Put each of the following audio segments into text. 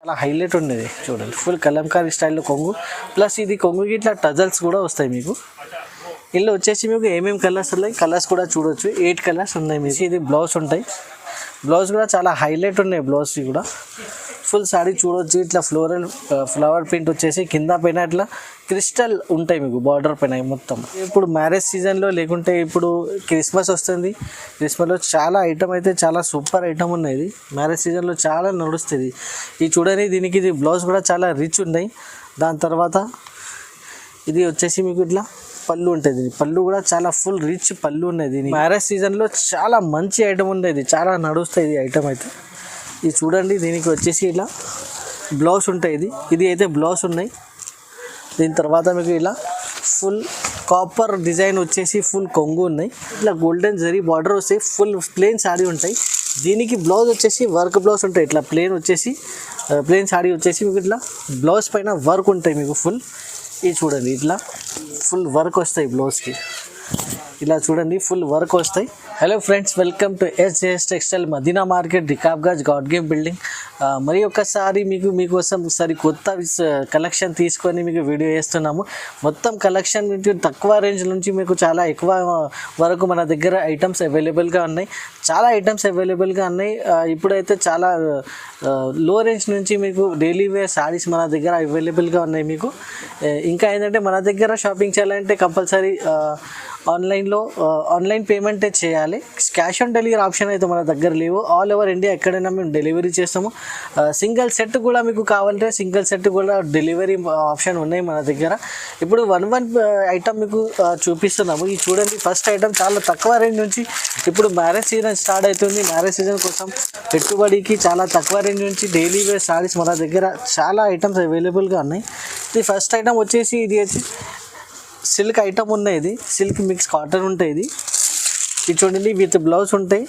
అలా హైలైట్ ఉండేది చూడండి, ఫుల్ కలంకారీ స్టైల్లో కొంగు. ప్లస్ ఇది కొంగుకి ఇట్లా టజల్స్ కూడా వస్తాయి మీకు. ఇందులో వచ్చేసి మీకు ఏమేమి కలర్స్ ఉన్నాయి, కలర్స్ కూడా చూడొచ్చు. 8 కలర్స్ ఉన్నాయి మీకు. ఇది బ్లౌజ్ ఉంటాయి, బ్లౌజ్ కూడా చాలా హైలైట్ ఉన్నాయి. బ్లౌజ్ కూడా ఫుల్ సారీ చూడొచ్చు. ఇట్లా ఫ్లవర్ ప్రింట్ వచ్చేసి కింద పైన ఇట్లా క్రిస్టల్ ఉంటాయి మీకు బార్డర్ పైన మొత్తం. ఇప్పుడు మ్యారేజ్ సీజన్లో లేకుంటే ఇప్పుడు క్రిస్మస్ వస్తుంది, క్రిస్మస్లో చాలా ఐటమ్ అయితే చాలా సూపర్ ఐటమ్ ఉన్నాయి. మ్యారేజ్ సీజన్లో చాలా నడుస్తుంది. ఇది చూడండి, దీనికి ఇది బ్లౌజ్ కూడా చాలా రిచ్ ఉన్నాయి. దాని తర్వాత ఇది వచ్చేసి మీకు ఇట్లా పళ్ళు ఉంటుంది. పళ్ళు కూడా చాలా ఫుల్ రిచ్ పళ్ళు ఉన్నది. మ్యారేజ్ సీజన్లో చాలా మంచి ఐటమ్ ఉండేది, చాలా నడుస్తుంది ఐటమ్ అయితే. ఇది చూడండి, దీనికి వచ్చేసి ఇలా బ్లౌజ్ ఉంటాయి. ఇది అయితే బ్లౌజ్ ఉన్నాయి. దీని తర్వాత మీకు ఇలా ఫుల్ కాపర్ డిజైన్ వచ్చేసి ఫుల్ కొంగు ఉన్నాయి. ఇట్లా గోల్డెన్ జరీ బార్డర్ వస్తాయి. ఫుల్ ప్లెయిన్ శారీ ఉంటాయి. దీనికి బ్లౌజ్ వచ్చేసి వర్క్ బ్లౌజ్ ఉంటాయి. ఇట్లా ప్లెయిన్ శారీ వచ్చేసి మీకు ఇట్లా బ్లౌజ్ పైన వర్క్ ఉంటాయి మీకు ఫుల్. ఇది చూడండి, ఇట్లా ఫుల్ వర్క్ వస్తాయి బ్లౌజ్కి. ఇలా చూడండి, ఫుల్ వర్క్ వస్తాయి. Hello friends, welcome to SJS textile Madina market, Rikabganj, గాడ్ గేమ్ బిల్డింగ్. మరి ఒక్కసారి మీకోసం ఒకసారి కొత్త కలెక్షన్ తీసుకొని మీకు వీడియో చేస్తున్నాము. మొత్తం కలెక్షన్ మీకు తక్కువ రేంజ్ నుంచి మీకు చాలా ఎక్కువ వరకు మన దగ్గర ఐటమ్స్ అవైలబుల్గా ఉన్నాయి. చాలా ఐటమ్స్ అవైలబుల్గా ఉన్నాయి. ఇప్పుడైతే చాలా లో రేంజ్ నుంచి మీకు డైలీ వేర్ శారీస్ మన దగ్గర అవైలబుల్గా ఉన్నాయి మీకు. ఇంకా ఏంటంటే మన దగ్గర షాపింగ్ చేయాలంటే కంపల్సరీ ఆన్లైన్ పేమెంటే చేయాలి. క్యాష్ ఆన్ డెలివరీ ఆప్షన్ అయితే మన దగ్గర లేవు. ఆల్ ఓవర్ ఇండియా ఎక్కడైనా మేము డెలివరీ చేస్తాము. సింగిల్ సెట్ కూడా మీకు కావాలంటే సింగిల్ సెట్ కూడా డెలివరీ ఆప్షన్ ఉన్నాయి మన దగ్గర. ఇప్పుడు వన్ ఐటమ్ మీకు చూపిస్తున్నాము. ఇది చూడండి, ఫస్ట్ ఐటమ్ చాలా తక్కువ రేంజ్ నుంచి. ఇప్పుడు మ్యారేజ్ సీజన్ స్టార్ట్ అవుతుంది. మ్యారేజ్ సీజన్ కోసం పెట్టుబడికి చాలా తక్కువ రేంజ్ నుంచి డైలీ వేర్ సారీస్ మన దగ్గర చాలా ఐటమ్స్ అవైలబుల్గా ఉన్నాయి. ఇది ఫస్ట్ ఐటమ్ వచ్చేసి ఇది సిల్క్ ఐటమ్ ఉన్నాయి. ఇది సిల్క్ మిక్స్ కాటన్ ఉంటాయి. ఇది చూడండి, విత్ బ్లౌజ్ ఉంటాయి.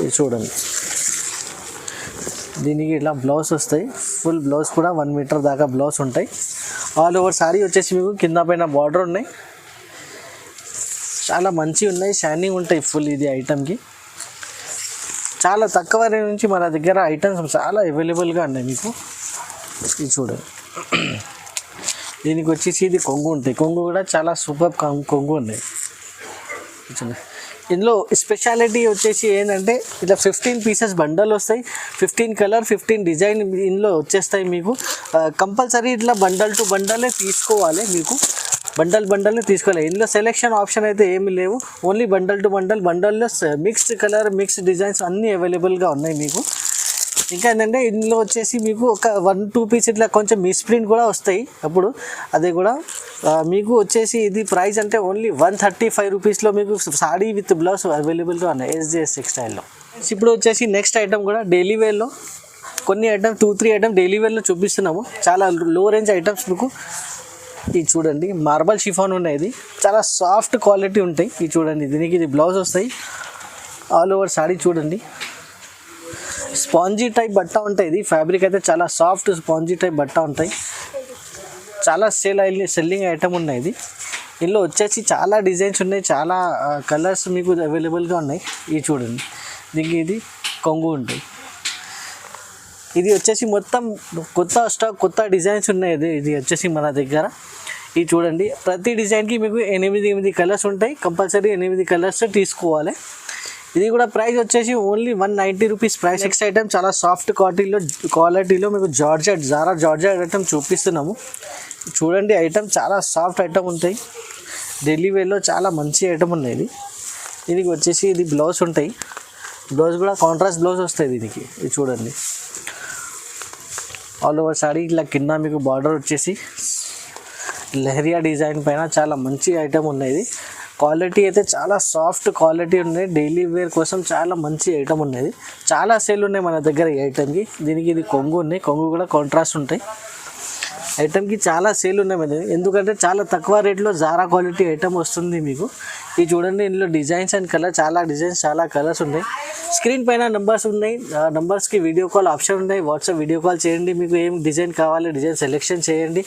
ఇది చూడండి, దీనికి ఇట్లా బ్లౌజ్ వస్తాయి. ఫుల్ బ్లౌజ్ కూడా 1 మీటర్ దాకా బ్లౌజ్ ఉంటాయి. ఆల్ ఓవర్ శారీ వచ్చేసి మీకు కింద పైన బార్డర్ ఉన్నాయి. చాలా మంచిగా ఉన్నాయి, షైనింగ్ ఉంటాయి ఫుల్. ఇది ఐటమ్కి చాలా తక్కువ రేంజ్ నుంచి మన దగ్గర ఐటమ్స్ చాలా అవైలబుల్గా ఉన్నాయి మీకు. ఇది చూడండి, దీనికి వచ్చేసి ఇది కొంగు ఉంటాయి. కొంగు కూడా చాలా సూపర్ కొంగు ఉన్నాయి. ఇందులో స్పెషాలిటీ వచ్చేసి ఏంటంటే ఇట్లా 15 పీసెస్ బండల్ వస్తాయి. 15 కలర్ 15 డిజైన్ ఇందులో వచ్చేస్తాయి మీకు. కంపల్సరీ ఇట్లా బండల్ టు బండలే తీసుకోవాలి మీకు. బండల్ని తీసుకోవాలి. ఇందులో సెలెక్షన్ ఆప్షన్ అయితే ఏమి లేవు. ఓన్లీ బండల్ టు బండల్లో మిక్స్డ్ కలర్ మిక్స్డ్ డిజైన్స్ అన్నీ అవైలబుల్గా ఉన్నాయి మీకు. ఇంకా ఏంటంటే ఇందులో వచ్చేసి మీకు ఒక 1-2 పీస్ ఇట్లా కొంచెం మిస్ప్రింట్ కూడా వస్తాయి అప్పుడు. అది కూడా మీకు వచ్చేసి ఇది ప్రైస్ అంటే ఓన్లీ 135 రూపీస్లో మీకు సాడీ విత్ బ్లౌజ్ అవైలబుల్గా ఉన్నాయి SJS టెక్స్టైల్లో. ఇప్పుడు వచ్చేసి నెక్స్ట్ ఐటమ్ కూడా డైలీ వేర్లో కొన్ని ఐటమ్స్ 2-3 ఐటమ్ డైలీ వేర్లో చూపిస్తున్నాము. చాలా లో రేంజ్ ఐటమ్స్ మీకు. ఇది చూడండి, మార్బల్ షిఫాన్ ఉన్నాయి. ఇది చాలా సాఫ్ట్ క్వాలిటీ ఉంటాయి. ఇది చూడండి, దీనికి ఇది బ్లౌజ్ వస్తాయి. ఆల్ ఓవర్ సారీ చూడండి, స్పాంజీ టైప్ బట్ట ఉంటాయి. ఇది ఫ్యాబ్రిక్ అయితే చాలా సాఫ్ట్ స్పాంజీ టైప్ బట్ట ఉంటాయి. చాలా సెల్లింగ్ ఐటమ్ ఉన్నాయి. ఇది ఇందులో వచ్చేసి చాలా డిజైన్స్ ఉన్నాయి, చాలా కలర్స్ మీకు అవైలబుల్గా ఉన్నాయి. ఇది చూడండి, దీనికి ఇది కొంగు ఉంటాయి. ఇది వచ్చేసి మొత్తం కొత్త స్టాక్, కొత్త డిజైన్స్ ఉన్నాయి. ఇది వచ్చేసి మన దగ్గర. ఇది చూడండి, ప్రతి డిజైన్కి మీకు 8 కలర్స్ ఉంటాయి. కంపల్సరీ 8 కలర్స్ తీసుకోవాలి. ఇది కూడా ప్రైస్ వచ్చేసి only 190 rupees price. Next item చాలా సాఫ్ట్ క్వాలిటీలో మీకు జారా జార్జెట్ ఐటమ్ చూపిస్తున్నాము. చూడండి, ఐటమ్ చాలా సాఫ్ట్ ఐటమ్ ఉంటాయి. డైలీ వేర్లో చాలా మంచి ఐటమ్ ఉన్నాయి. దీనికి వచ్చేసి ఇది బ్లౌజ్ ఉంటాయి. బ్లౌజ్ కూడా కాంట్రాస్ట్ బ్లౌజ్ వస్తాయి దీనికి. ఇది చూడండి, ఆల్ ఓవర్ సారీ ఇట్లా కింద మీకు బార్డర్ వచ్చేసి లెహరియా డిజైన్ పైన చాలా మంచి ఐటమ్ ఉన్నాయి. క్వాలిటీ అయితే చాలా సాఫ్ట్ క్వాలిటీ ఉన్నాయి. డైలీ వేర్ కోసం చాలా మంచి ఐటమ్ ఉన్నది. చాలా సేల్ ఉన్నాయి మన దగ్గర ఈ ఐటమ్కి. దీనికి ఇది కొంగు ఉన్నాయి. కొంగు కూడా కాంట్రాస్ట్ ఉంటాయి. ఐటమ్కి చాలా సేల్ ఉన్నాయి ఎందుకంటే చాలా తక్కువ రేట్లో జారా క్వాలిటీ ఐటమ్ వస్తుంది మీకు. ఇది చూడండి, ఇందులో డిజైన్స్ అండ్ కలర్ చాలా కలర్స్ ఉన్నాయి. స్క్రీన్ పైన నెంబర్స్ ఉన్నాయి. నెంబర్స్కి వీడియో కాల్ ఆప్షన్ ఉన్నాయి. వాట్సాప్ వీడియో కాల్ చేయండి. మీకు ఏం డిజైన్ కావాలి డిజైన్ సెలెక్షన్ చేయండి.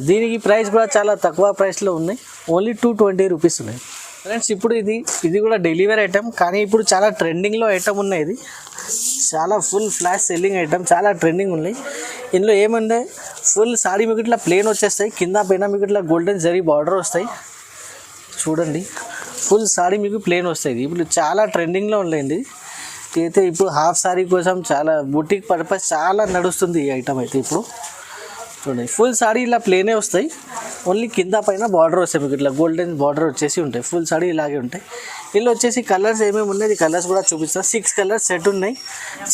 దీనికి ప్రైస్ కూడా చాలా తక్కువ ప్రైస్లో ఉన్నాయి. ఓన్లీ 220 రూపీస్ ఉన్నాయి. ఫ్రెండ్స్ ఇప్పుడు ఇది కూడా డెలివరీ ఐటమ్, కానీ ఇప్పుడు చాలా ట్రెండింగ్లో ఐటమ్ ఉన్నాయి. ఇది చాలా ఫుల్ ఫ్లాష్ సెల్లింగ్ ఐటమ్, చాలా ట్రెండింగ్ ఉన్నాయి. ఇందులో ఏముంది, ఫుల్ సాడీ మీకు ఇట్లా ప్లేన్ వచ్చేస్తాయి, కింద పైన మీకు ఇట్లా గోల్డెన్ జరీ బార్డర్ వస్తాయి. చూడండి ఫుల్ సాడీ మీకు ప్లేన్ వస్తాయి. ఇప్పుడు చాలా ట్రెండింగ్లో ఉన్నాయండి. అయితే ఇప్పుడు హాఫ్ సారీ కోసం చాలా బుటిక్ పర్పస్ చాలా నడుస్తుంది ఈ ఐటమ్. అయితే ఇప్పుడు చూడండి ఫుల్ సాడీ ఇలా ప్లేనే వస్తాయి, ఓన్లీ కింద పైన బార్డర్ వస్తాయి మీకు ఇట్లా గోల్డెన్ బార్డర్ వచ్చేసి ఉంటాయి. ఫుల్ సాడీ ఇలాగే ఉంటాయి. ఇందులో వచ్చేసి కలర్స్ ఏమేమి ఉన్నాయి, కలర్స్ కూడా చూపిస్తాను. 6 కలర్స్ సెట్ ఉన్నాయి.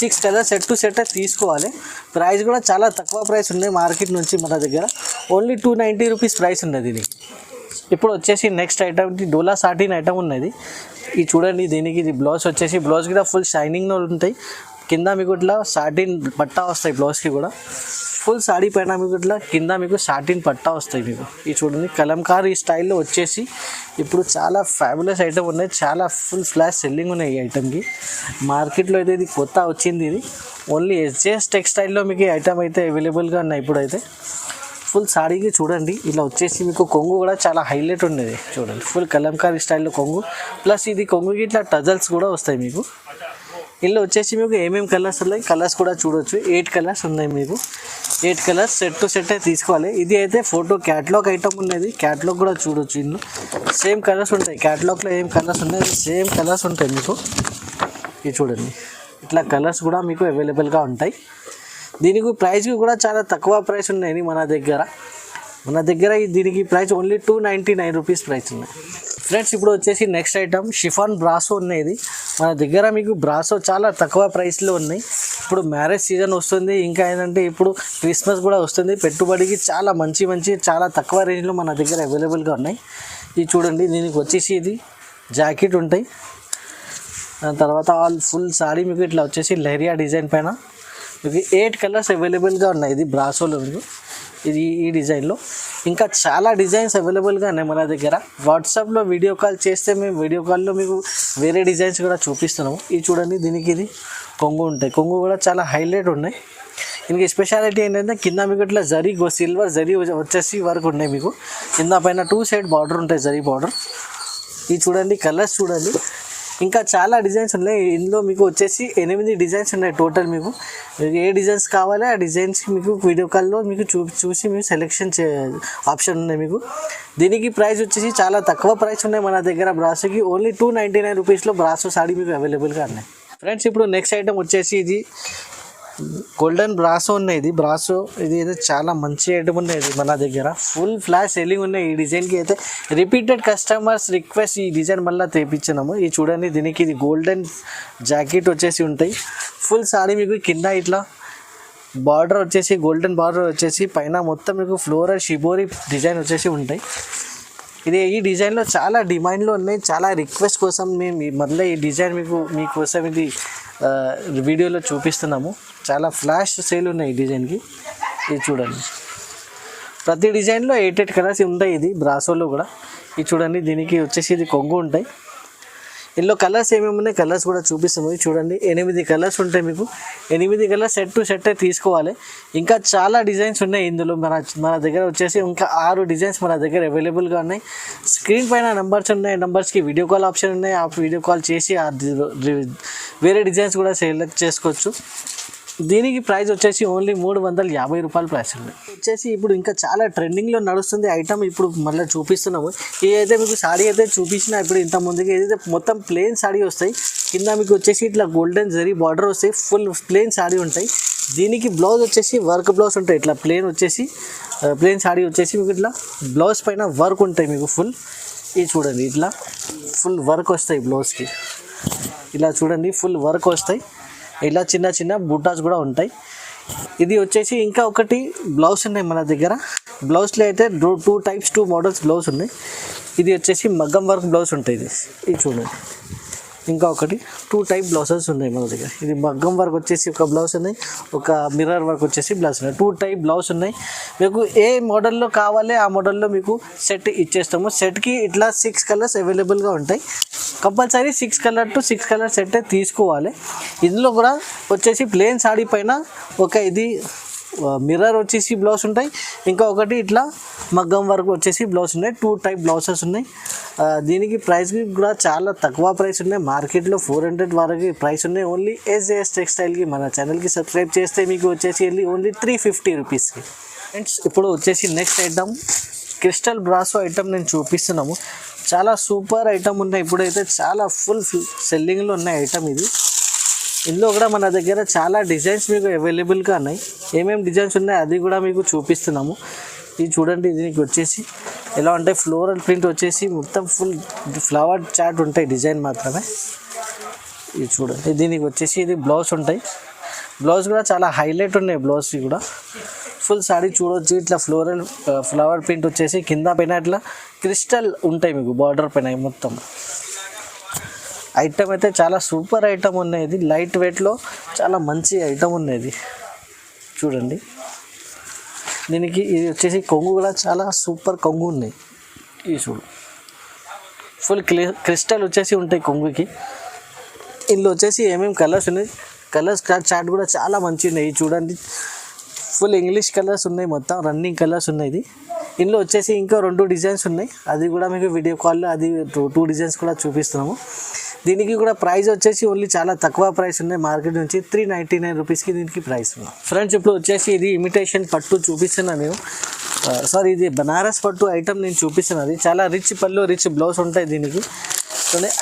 6 కలర్స్ సెట్ టు సెట్ తీసుకోవాలి. ప్రైస్ కూడా చాలా తక్కువ ప్రైస్ ఉన్నాయి మార్కెట్ నుంచి మన దగ్గర. ఓన్లీ 290 రూపీస్ ప్రైస్ ఉన్నది ఇది. ఇప్పుడు వచ్చేసి నెక్స్ట్ ఐటమ్ డోలా సాటిన్ ఐటమ్ ఉన్నది. ఇది చూడండి, దీనికి ఇది బ్లౌజ్ వచ్చేసి, బ్లౌజ్ కూడా ఫుల్ షైనింగ్లో ఉంటాయి. కింద మీకు ఇట్లా సాటిన్ పట్టా వస్తాయి బ్లౌజ్కి కూడా. ఫుల్ సాడీ పైన మీకు ఇట్లా కింద మీకు సాటిన్ పట్టా వస్తాయి మీకు. ఇది చూడండి కలంకారీ ఈ స్టైల్లో వచ్చేసి ఇప్పుడు చాలా ఫ్యాబులస్ ఐటమ్ ఉన్నాయి. చాలా ఫుల్ ఫ్లాష్ సెల్లింగ్ ఉన్నాయి ఈ ఐటమ్కి. మార్కెట్లో అయితే ఇది కొత్త వచ్చింది. ఇది ఓన్లీ SJS టెక్స్టైల్లో మీకు ఈ ఐటమ్ అయితే అవైలబుల్గా ఉన్నాయి ఇప్పుడైతే. ఫుల్ సాడీకి చూడండి ఇలా వచ్చేసి మీకు కొంగు కూడా చాలా హైలైట్ ఉండేది. చూడండి ఫుల్ కలంకారీ స్టైల్లో కొంగు, ప్లస్ ఇది కొంగుకి ఇట్లా టజల్స్ కూడా వస్తాయి మీకు. ఇందులో వచ్చేసి మీకు ఏమేమి కలర్స్ ఉన్నాయి, కలర్స్ కూడా చూడొచ్చు. 8 కలర్స్ ఉన్నాయి మీకు. 8 కలర్స్ సెట్ టు సెట్ తీసుకోవాలి. ఇది అయితే ఫోటో క్యాటలాగ్ ఐటమ్ ఉన్నది, క్యాటలాగ్ కూడా చూడొచ్చు. ఇందులో సేమ్ కలర్స్ ఉంటాయి, క్యాటలాగ్లో ఏం కలర్స్ ఉన్నాయి సేమ్ కలర్స్ ఉంటాయి మీకు. ఇది చూడండి ఇట్లా కలర్స్ కూడా మీకు అవైలబుల్గా ఉంటాయి. దీనికి ప్రైస్ కూడా చాలా తక్కువ ప్రైస్ ఉన్నాయి మన దగ్గర. దీనికి ప్రైస్ ఓన్లీ 299 రూపీస్ ప్రైస్ ఉన్నాయి. ఫ్రెండ్స్ ఇప్పుడు వచ్చేసి నెక్స్ట్ ఐటమ్ షిఫాన్ బ్రాసో ఉన్నాయి. మన దగ్గర మీకు బ్రాసో చాలా తక్కువ ప్రైస్లో ఉన్నాయి. ఇప్పుడు మ్యారేజ్ సీజన్ వస్తుంది, ఇంకా ఏంటంటే ఇప్పుడు క్రిస్మస్ కూడా వస్తుంది. పెట్టుబడికి చాలా మంచి చాలా తక్కువ రేంజ్లో మన దగ్గర అవైలబుల్గా ఉన్నాయి. ఇది చూడండి, దీనికి వచ్చేసి ఇది జాకెట్ ఉంటాయి. దాని తర్వాత ఆల్ ఫుల్ సారీ మీకు ఇట్లా వచ్చేసి లెహరియా డిజైన్ పైన మీకు 8 కలర్స్ అవైలబుల్గా ఉన్నాయి. ఇది బ్రాసోలో మీకు ఈ డిజైన్లో ఇంకా చాలా డిజైన్స్ అవైలబుల్గా ఉన్నాయి మన దగ్గర. వాట్సాప్లో వీడియో కాల్ చేస్తే మేము వీడియో కాల్లో మీకు వేరే డిజైన్స్ కూడా చూపిస్తున్నాము. ఇది చూడండి, దీనికి ఇది కొంగు ఉంటాయి. కొంగు కూడా చాలా హైలైట్ ఉన్నాయి. దీనికి స్పెషాలిటీ ఏంటంటే కింద మీకు ఇట్లా జరీ సిల్వర్ జరీ వచ్చేసి వరకు ఉన్నాయి మీకు. కింద పైన 2 సైడ్ బార్డర్ ఉంటాయి, జరీ బార్డర్. ఇది చూడండి కలర్స్ చూడండి, ఇంకా చాలా డిజైన్స్ ఉన్నాయి. ఇందులో మీకు వచ్చేసి 8 డిజైన్స్ ఉన్నాయి టోటల్. మీకు ఏ డిజైన్స్ కావాలో ఆ డిజైన్స్కి మీకు వీడియో కాల్లో మీకు చూసి మీకు సెలెక్షన్ ఆప్షన్ ఉన్నాయి మీకు. దీనికి ప్రైస్ వచ్చేసి చాలా తక్కువ ప్రైస్ ఉన్నాయి మన దగ్గర. బ్రాసోకి ఓన్లీ 299 రూపీస్లో బ్రాసో సాడీ మీకు అవైలబుల్గా ఉన్నాయి. ఫ్రెండ్స్ ఇప్పుడు నెక్స్ట్ ఐటమ్ వచ్చేసి ఇది గోల్డెన్ బ్రాసో ఉన్నాయి. ఇది బ్రాసో ఇది అయితే చాలా మంచి ఐటమ్ ఉన్నాయి మన దగ్గర. ఫుల్ ఫ్లాష్ సెల్లింగ్ ఉన్నాయి. ఈ డిజైన్కి అయితే రిపీటెడ్ కస్టమర్స్ రిక్వెస్ట్ ఈ డిజైన్ మళ్ళీ తెప్పించినాము. ఇది చూడండి, దీనికి ఇది గోల్డెన్ జాకెట్ వచ్చేసి ఉంటాయి. ఫుల్ సారీ మీకు కింద ఇట్లా బార్డర్ వచ్చేసి గోల్డెన్ బార్డర్ వచ్చేసి పైన మొత్తం మీకు ఫ్లోరల్ షిబోరి డిజైన్ వచ్చేసి ఉంటాయి. ఈ డిజైన్లో చాలా డిమాండ్లో ఉన్నాయి. చాలా రిక్వెస్ట్ కోసం మేము మళ్ళీ ఈ డిజైన్ మీకోసం ఇది వీడియోలో చూపిస్తున్నాము. చాలా ఫ్లాష్ సేల్ ఉన్నాయి ఈ డిజైన్కి. ఇది చూడండి, ప్రతి డిజైన్లో 8 కలర్స్ ఉంటాయి. ఇది బ్రాసోలో కూడా. ఇది చూడండి, దీనికి వచ్చేసి ఇది కొంగు ఉంటాయి. ఇందులో కలర్స్ ఏమేమి ఉన్నాయి కలర్స్ కూడా చూపిస్తాము. చూడండి 8 కలర్స్ ఉంటాయి మీకు. 8 కలర్స్ సెట్ టు సెట్ తీసుకోవాలి. ఇంకా చాలా డిజైన్స్ ఉన్నాయి ఇందులో. మన దగ్గర వచ్చేసి ఇంకా 6 డిజైన్స్ మన దగ్గర అవైలబుల్గా ఉన్నాయి. స్క్రీన్ పైన నెంబర్స్ ఉన్నాయి, నెంబర్స్కి వీడియో కాల్ ఆప్షన్ ఉన్నాయి. ఆ వీడియో కాల్ చేసి వేరే డిజైన్స్ కూడా సెలెక్ట్ చేసుకోవచ్చు. దీనికి ప్రైస్ వచ్చేసి ఓన్లీ 350 రూపాయల ప్రైస్ ఉంది. వచ్చేసి ఇప్పుడు ఇంకా చాలా ట్రెండింగ్లో నడుస్తుంది ఐటమ్. ఇప్పుడు మళ్ళీ చూపిస్తున్నాము. ఏదైతే మీకు సాడీ అయితే చూపించినా ఇప్పుడు ఇంత ముందుకి ఏదైతే మొత్తం ప్లెయిన్ సాడీ వస్తాయి. కింద మీకు వచ్చేసి ఇట్లా గోల్డెన్ జరీ బార్డర్ వస్తాయి. ఫుల్ ప్లెయిన్ సాడీ ఉంటాయి. దీనికి బ్లౌజ్ వచ్చేసి వర్క్ బ్లౌజ్ ఉంటాయి. ఇట్లా ప్లెయిన్ సాడీ వచ్చేసి మీకు ఇట్లా బ్లౌజ్ పైన వర్క్ ఉంటాయి మీకు ఫుల్. ఇది చూడండి, ఇట్లా ఫుల్ వర్క్ వస్తాయి బ్లౌజ్కి. ఇలా చూడండి ఫుల్ వర్క్ వస్తాయి. ఇలా చిన్న బూటాస్ కూడా ఉంటాయి. ఇది వచ్చేసి ఇంకా ఒకటి బ్లౌజ్ ఉన్నాయి మన దగ్గర. బ్లౌజ్లో అయితే 2 టైప్స్ 2 మోడల్స్ బ్లౌజ్ ఉన్నాయి. ఇది వచ్చేసి మగ్గం వర్క్ బ్లౌజ్ ఉంటుంది. ఇది చూడండి, ఇంకా ఒకటి 2 టైప్ బ్లౌజెస్ ఉన్నాయి మన దగ్గర. ఇది మగ్గం వర్క్ వచ్చేసి ఒక బ్లౌజ్ ఉన్నాయి, ఒక మిర్రర్ వర్క్ వచ్చేసి బ్లౌజ్ ఉన్నాయి. 2 టైప్ బ్లౌజ్ ఉన్నాయి. మీకు ఏ మోడల్లో కావాలి ఆ మోడల్లో మీకు సెట్ ఇచ్చేస్తాము. సెట్కి ఇట్లా 6 కలర్స్ అవైలబుల్గా ఉంటాయి. Compulsory 6 colour to 6 colour set తీసుకోవాలి. ఇందులో కూడా వచ్చేసి ప్లెయిన్ సాడీ పైన ఒక ఇది మిర్రర్ వచ్చేసి బ్లౌజ్ ఉంటాయి, ఇంకా ఒకటి ఇట్లా మగ్గం వర్క్ వచ్చేసి బ్లౌజ్ ఉన్నాయి. 2 టైప్ బ్లౌజెస్ ఉన్నాయి. దీనికి ప్రైస్ కూడా చాలా తక్కువ ప్రైస్ ఉన్నాయి. మార్కెట్లో 400 వరకు ప్రైస్ ఉన్నాయి. ఓన్లీ ఎస్జేఎస్ టెక్స్టైల్కి మన ఛానల్కి సబ్స్క్రైబ్ చేస్తే మీకు వచ్చేసి ఓన్లీ 350 రూపీస్కి. ఫ్రెండ్స్ ఇప్పుడు వచ్చేసి next item crystal brasso item నేను చూపిస్తున్నాము. చాలా సూపర్ ఐటమ్ ఉన్నాయి. ఇప్పుడైతే చాలా ఫుల్ సెల్లింగ్లో ఉన్నాయి ఐటమ్ ఇది. ఇందులో కూడా మన దగ్గర చాలా డిజైన్స్ మీకు అవైలబుల్గా ఉన్నాయి. ఏమేమి డిజైన్స్ ఉన్నాయి అది కూడా మీకు చూపిస్తున్నాము. ఇది చూడండి, దీనికి వచ్చేసి ఎలా ఉంటాయి, ఫ్లోరల్ ప్రింట్ వచ్చేసి మొత్తం ఫుల్ ఫ్లవర్ చాట్ ఉంటాయి, డిజైన్ మాత్రమే. ఇది చూడండి, దీనికి వచ్చేసి ఇది బ్లౌజ్ ఉంటాయి. బ్లౌజ్ కూడా చాలా హైలైట్ ఉన్నాయి. బ్లౌజ్ కూడా ఫుల్ సారీ చూడవచ్చు. ఇట్లా ఫ్లవర్ ప్రింట్ వచ్చేసి కింద పైన ఇట్లా క్రిస్టల్ ఉంటాయి మీకు బార్డర్ పైన మొత్తం. ఐటమ్ అయితే చాలా సూపర్ ఐటమ్ ఉన్నాయి. ఇది లైట్ వెయిట్లో చాలా మంచి ఐటమ్ ఉన్నది చూడండి. దీనికి ఇది వచ్చేసి కొంగు కూడా చాలా సూపర్ కొంగు ఉన్నాయి. ఇది చూడు, ఫుల్ క్రిస్టల్ వచ్చేసి ఉంటాయి కొంగుకి. ఇందులో వచ్చేసి ఏమేమి కలర్స్ ఉన్నాయి, కలర్స్ చార్ట్ కూడా చాలా మంచిగా ఉన్నాయి. చూడండి, ఫుల్ ఇంగ్లీష్ కలర్స్ ఉన్నాయి, మొత్తం రన్నింగ్ కలర్స్ ఉన్నాయి. ఇది ఇందులో వచ్చేసి ఇంకా 2 డిజైన్స్ ఉన్నాయి. అది కూడా మీకు వీడియో కాల్లో అది 2 డిజైన్స్ కూడా చూపిస్తున్నాము. దీనికి కూడా ప్రైస్ వచ్చేసి ఓన్లీ చాలా తక్కువ ప్రైస్ ఉన్నాయి. మార్కెట్ నుంచి 399 రూపీస్కి దీనికి ప్రైస్ ఉన్నాయి. ఫ్రెండ్స్ ఇప్పుడు వచ్చేసి ఇది ఇమిటేషన్ పట్టు చూపిస్తున్నా నేను. ఇది బనారస్ పట్టు ఐటమ్ నేను చూపిస్తున్నాను. అది చాలా రిచ్ పళ్ళు, రిచ్ బ్లౌజ్ ఉంటాయి దీనికి.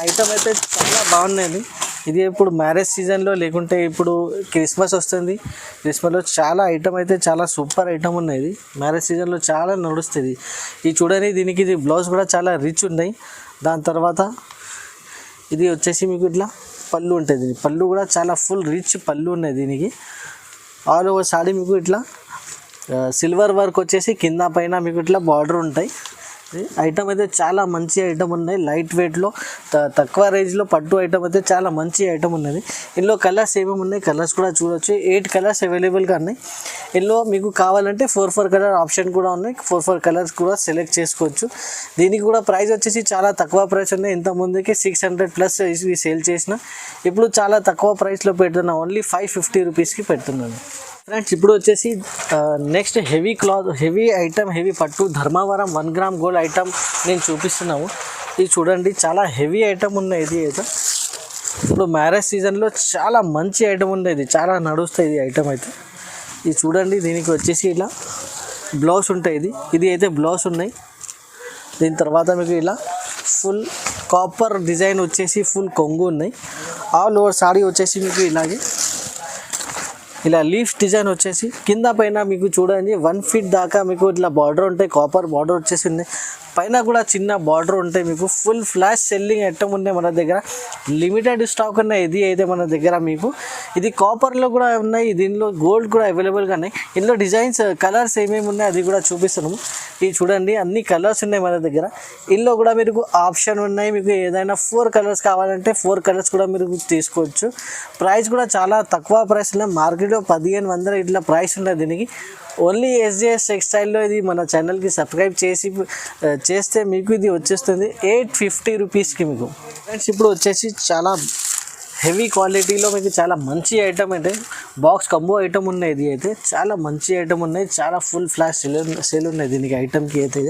ఐటమ్ అయితే చాలా బాగున్నాయి. ఇది ఇప్పుడు మ్యారేజ్ సీజన్లో లేకుంటే ఇప్పుడు క్రిస్మస్ వస్తుంది. క్రిస్మస్లో చాలా ఐటమ్ అయితే చాలా సూపర్ ఐటమ్ ఉన్నాయి. మ్యారేజ్ సీజన్లో చాలా నడుస్తుంది. ఇది చూడండి, దీనికి ఇది బ్లౌజ్ కూడా చాలా రిచ్ ఉన్నాయి. దాని తర్వాత ఇది వచ్చేసి మీకు ఇట్లా పళ్ళు ఉంటుంది. పళ్ళు కూడా చాలా ఫుల్ రిచ్ పళ్ళు ఉన్నాయి దీనికి. ఆల్ ఓవర్ సాడీ మీకు ఇట్లా సిల్వర్ వర్క్ వచ్చేసి కింద పైన మీకు ఇట్లా బార్డర్ ఉంటాయి. ఐటమ్ అయితే చాలా మంచి ఐటమ్ ఉన్నాయి. లైట్ వెయిట్లో తక్కువ రేంజ్లో పట్టు ఐటమ్ అయితే చాలా మంచి ఐటమ్ ఉన్నది. ఇందులో కలర్స్ ఏమేమి ఉన్నాయి, కలర్స్ కూడా చూడవచ్చు. 8 కలర్స్ అవైలబుల్గా ఉన్నాయి. ఇందులో మీకు కావాలంటే 4 కలర్ ఆప్షన్ కూడా ఉన్నాయి. 4 కలర్స్ కూడా సెలెక్ట్ చేసుకోవచ్చు. దీనికి కూడా ప్రైస్ వచ్చేసి చాలా తక్కువ ప్రైస్ ఉన్నాయి. ఇంతకుముందుకి 600+ ఇవి సేల్ చేసిన, ఇప్పుడు చాలా తక్కువ ప్రైస్లో పెడుతున్నా. ఓన్లీ 550 రూపీస్కి పెడుతున్నాను. ఫ్రెండ్స్ ఇప్పుడు వచ్చేసి నెక్స్ట్ హెవీ ఐటమ్, హెవీ పట్టు ధర్మవరం 1 గ్రామ్ గోల్డ్ ఐటమ్ నేను చూపిస్తున్నాము. ఇది చూడండి, చాలా హెవీ ఐటమ్ ఉన్నాయి. ఇది అయితే ఇప్పుడు మ్యారేజ్ సీజన్లో చాలా మంచి ఐటమ్ ఉంది. ఇది చాలా నడుస్తుంది ఈ ఐటమ్ అయితే. ఇది చూడండి, దీనికి వచ్చేసి ఇలా బ్లౌజ్ ఉంటాయి. ఇది అయితే బ్లౌజ్ ఉన్నాయి. దీని తర్వాత మీకు ఇలా ఫుల్ కాపర్ డిజైన్ వచ్చేసి ఫుల్ కొంగు ఉన్నాయి. ఆల్ ఓవర్ సాడీ వచ్చేసి మీకు ఇలాగే ఇలా లీఫ్ డిజైన్ వచ్చేసి కింద పైన మీకు చూడండి 1 ఫీట్ దాకా మీకు ఇట్లా బార్డర్ ఉంటాయి. కాపర్ బార్డర్ వచ్చేసి ఉన్నాయి. పైన కూడా చిన్న బార్డర్ ఉంటాయి. మీకు ఫుల్ ఫ్లాష్ సెల్లింగ్ ఐటమ్ ఉన్నాయి మన దగ్గర. లిమిటెడ్ స్టాక్ ఉన్నాయి. ఇది అయితే మన దగ్గర మీకు ఇది కాపర్లో కూడా ఉన్నాయి. దీనిలో గోల్డ్ కూడా అవైలబుల్గా ఉన్నాయి. ఇందులో డిజైన్స్ కలర్స్ ఏమేమి ఉన్నాయి అది కూడా చూపిస్తున్నాము. ఇది చూడండి, అన్ని కలర్స్ ఉన్నాయి మన దగ్గర. ఇందులో కూడా మీకు ఆప్షన్ ఉన్నాయి. మీకు ఏదైనా 4 కలర్స్ కావాలంటే 4 కలర్స్ కూడా మీరు తీసుకోవచ్చు. ప్రైస్ కూడా చాలా తక్కువ ప్రైస్ ఉన్నాయి. మార్కెట్లో 1500 ఇట్లా ప్రైస్ ఉన్నాయి దీనికి. ఓన్లీ ఎస్జేఎస్ టెక్స్టైల్లో ఇది మన ఛానల్కి సబ్స్క్రైబ్ చేస్తే మీకు ఇది వచ్చేస్తుంది 850 రూపీస్కి మీకు. ఫ్రెండ్స్ ఇప్పుడు వచ్చేసి చాలా హెవీ క్వాలిటీలో మీకు చాలా మంచి ఐటమ్ అంటే బాక్స్ కంబో ఐటమ్ ఉన్నాయి. ఇది అయితే చాలా మంచి ఐటమ్ ఉన్నాయి. చాలా ఫుల్ ఫ్లాష్ సేల్ ఉన్నాయి దీనికి ఐటమ్కి అయితే.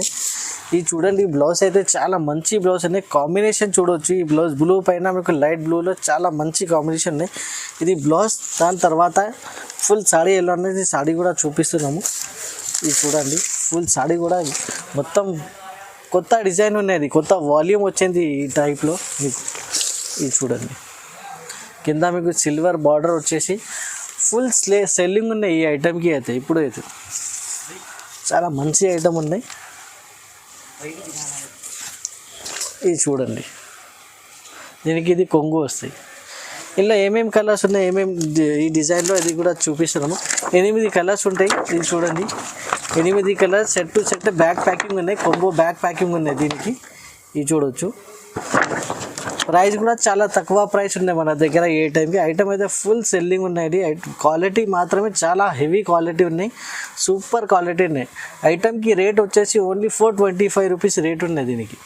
ఇది చూడండి, బ్లౌజ్ అయితే చాలా మంచి బ్లౌజ్ ఉన్నాయి. కాంబినేషన్ చూడవచ్చు. ఈ బ్లౌజ్ బ్లూ పైన మీకు లైట్ బ్లూలో చాలా మంచి కాంబినేషన్ ఉన్నాయి. ఇది బ్లౌజ్. దాని తర్వాత ఫుల్ సాడీ ఎలా అనేది సాడీ కూడా చూపిస్తున్నాము. ఇది చూడండి, ఫుల్ సాడీ కూడా మొత్తం కొత్త డిజైన్ ఉన్నది, కొత్త వాల్యూమ్ వచ్చింది ఈ టైప్లో మీకు. ఇది చూడండి, కింద మీకు సిల్వర్ బార్డర్ వచ్చేసి ఫుల్ సెల్లింగ్ ఉన్నాయి ఈ ఐటమ్కి అయితే. ఇప్పుడు అయితే చాలా మంచి ఐటమ్ ఉన్నాయి. ఇది చూడండి, దీనికి ఇది కొంగు వస్తాయి. ఇలా ఏమేమి కలర్స్ ఉన్నాయి, ఈ డిజైన్లో అది కూడా చూపిస్తున్నాము. 8 కలర్స్ ఉంటాయి. ఇది చూడండి, 8 colours set to set back packing ఉన్నాయి. కొంబో బ్యాక్ ప్యాకింగ్ ఉన్నాయి దీనికి. ఇది చూడవచ్చు. ప్రైస్ కూడా చాలా తక్కువ ప్రైస్ ఉన్నాయి మన దగ్గర. ఏ టైంకి ఐటమ్ అయితే ఫుల్ సెల్లింగ్ ఉన్నాయి. క్వాలిటీ మాత్రమే చాలా హెవీ క్వాలిటీ ఉన్నాయి. సూపర్ క్వాలిటీ ఉన్నాయి. ఐటమ్కి రేట్ వచ్చేసి ఓన్లీ 425 రూపీస్ రేట్ ఉన్నాయి దీనికి.